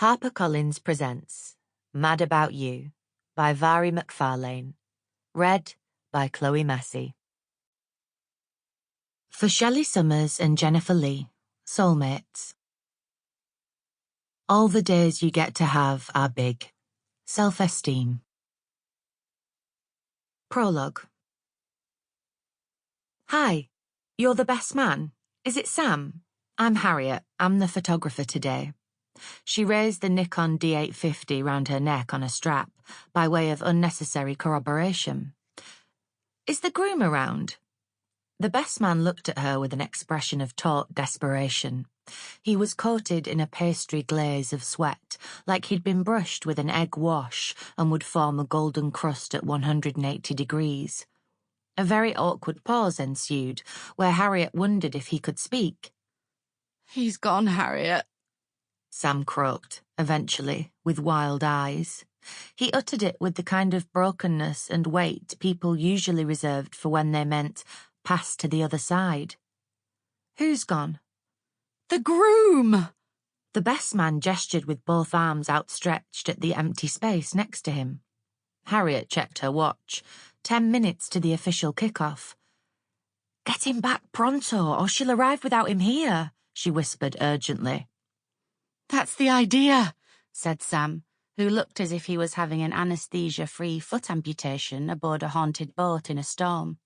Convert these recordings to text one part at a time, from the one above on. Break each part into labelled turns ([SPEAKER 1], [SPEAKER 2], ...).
[SPEAKER 1] HarperCollins presents Mad About You by Mhairi McFarlane, read by Chloe Massey. For Shelley Summers and Jennifer Lee, soulmates. All the days you get to have are big. Self-esteem. Prologue. Hi, you're the best man. Is it Sam? I'm Harriet. I'm the photographer today. She raised the Nikon D850 round her neck on a strap, by way of unnecessary corroboration. Is the groom around? The best man looked at her with an expression of taut desperation. He was coated in a pastry glaze of sweat, like he'd been brushed with an egg wash and would form a golden crust at 180 degrees. A very awkward pause ensued, where Harriet wondered if he could speak.
[SPEAKER 2] "He's gone, Harriet,"
[SPEAKER 1] Sam croaked, eventually, with wild eyes. He uttered it with the kind of brokenness and weight people usually reserved for when they meant pass to the other side. Who's gone?
[SPEAKER 2] "The groom!"
[SPEAKER 1] The best man gestured with both arms outstretched at the empty space next to him. Harriet checked her watch. 10 minutes to the official kick-off. "Get him back pronto, or she'll arrive without him here," she whispered urgently.
[SPEAKER 2] "That's the idea," said Sam, who looked as if he was having an anaesthesia-free foot amputation aboard a haunted boat in a storm.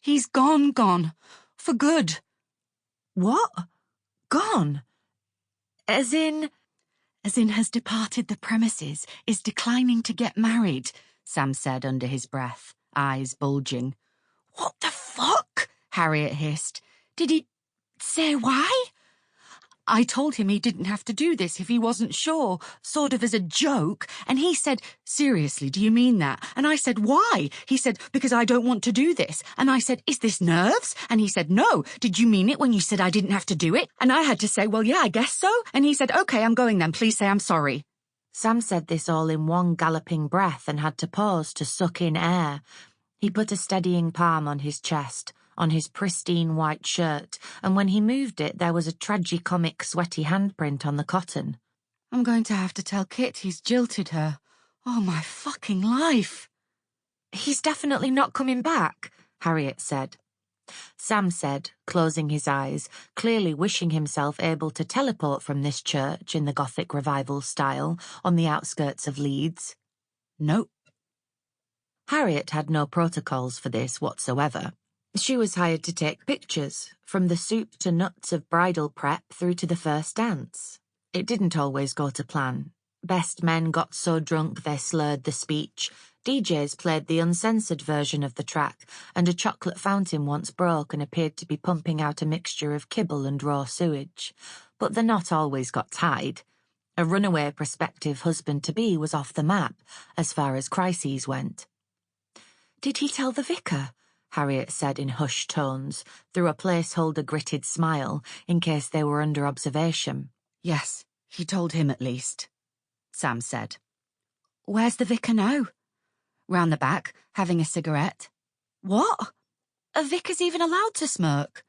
[SPEAKER 2] "He's gone. For good."
[SPEAKER 1] What? Gone? As in
[SPEAKER 2] has departed the premises, is declining to get married, Sam said under his breath, eyes bulging. "What the fuck?" Harriet hissed. "Did he say why?" "I told him he didn't have to do this if he wasn't sure, sort of as a joke, and he said, 'Seriously, do you mean that?' And I said, 'Why?' He said, 'Because I don't want to do this.' And I said, 'Is this nerves?' And he said, 'No. Did you mean it when you said I didn't have to do it?' And I had to say, 'Well, yeah, I guess so.' And he said, 'Okay, I'm going then. Please say I'm sorry.'"
[SPEAKER 1] Sam said this all in one galloping breath and had to pause to suck in air. He put a steadying palm on his chest, on his pristine white shirt, and when he moved it there was a tragicomic sweaty handprint on the cotton.
[SPEAKER 2] "I'm going to have to tell Kit he's jilted her. Oh, my fucking life."
[SPEAKER 1] "He's definitely not coming back," Harriet said. Sam said, closing his eyes, clearly wishing himself able to teleport from this church in the Gothic Revival style on the outskirts of Leeds.
[SPEAKER 2] "Nope."
[SPEAKER 1] Harriet had no protocols for this whatsoever. She was hired to take pictures, from the soup to nuts of bridal prep through to the first dance. It didn't always go to plan. Best men got so drunk they slurred the speech, DJs played the uncensored version of the track, and a chocolate fountain once broke and appeared to be pumping out a mixture of kibble and raw sewage. But the knot always got tied. A runaway prospective husband-to-be was off the map, as far as crises went. "Did he tell the vicar?" Harriet said in hushed tones, through a placeholder-gritted smile, in case they were under observation.
[SPEAKER 2] "Yes, he told him at least," Sam said. "Where's the vicar now?" "Round the back, having a cigarette." "What? A vicar's even allowed to smoke?"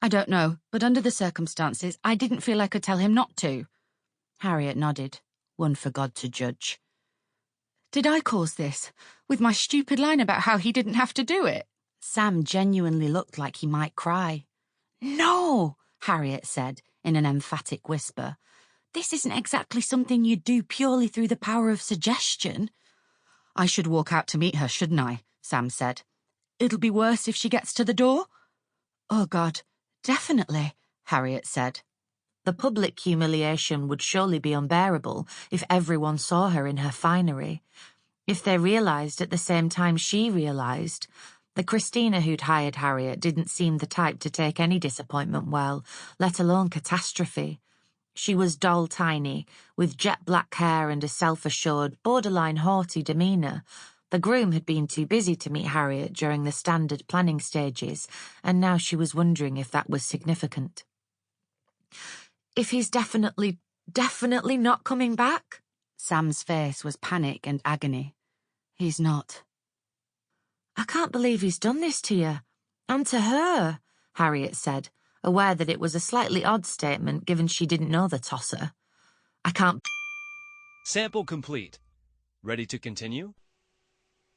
[SPEAKER 2] "I don't know, but under the circumstances, I didn't feel I could tell him not to." Harriet nodded, one for God to judge. "Did I cause this, with my stupid line about how he didn't have to do it?" Sam genuinely looked like he might cry. "No," Harriet said, in an emphatic whisper. "This isn't exactly something you'd do purely through the power of suggestion." "I should walk out to meet her, shouldn't I?" Sam said. "It'll be worse if she gets to the door?" "Oh, God, definitely," Harriet said.
[SPEAKER 1] The public humiliation would surely be unbearable if everyone saw her in her finery. If they realised at the same time she realised. The Christina who'd hired Harriet didn't seem the type to take any disappointment well, let alone catastrophe. She was doll-tiny, with jet-black hair and a self-assured, borderline haughty demeanour. The groom had been too busy to meet Harriet during the standard planning stages, and now she was wondering if that was significant. "If he's definitely not coming back?"
[SPEAKER 2] Sam's face was panic and agony. "He's not."
[SPEAKER 1] "I can't believe he's done this to you. And to her," Harriet said, aware that it was a slightly odd statement given she didn't know the tosser. "I can't
[SPEAKER 3] Sample complete. Ready to continue?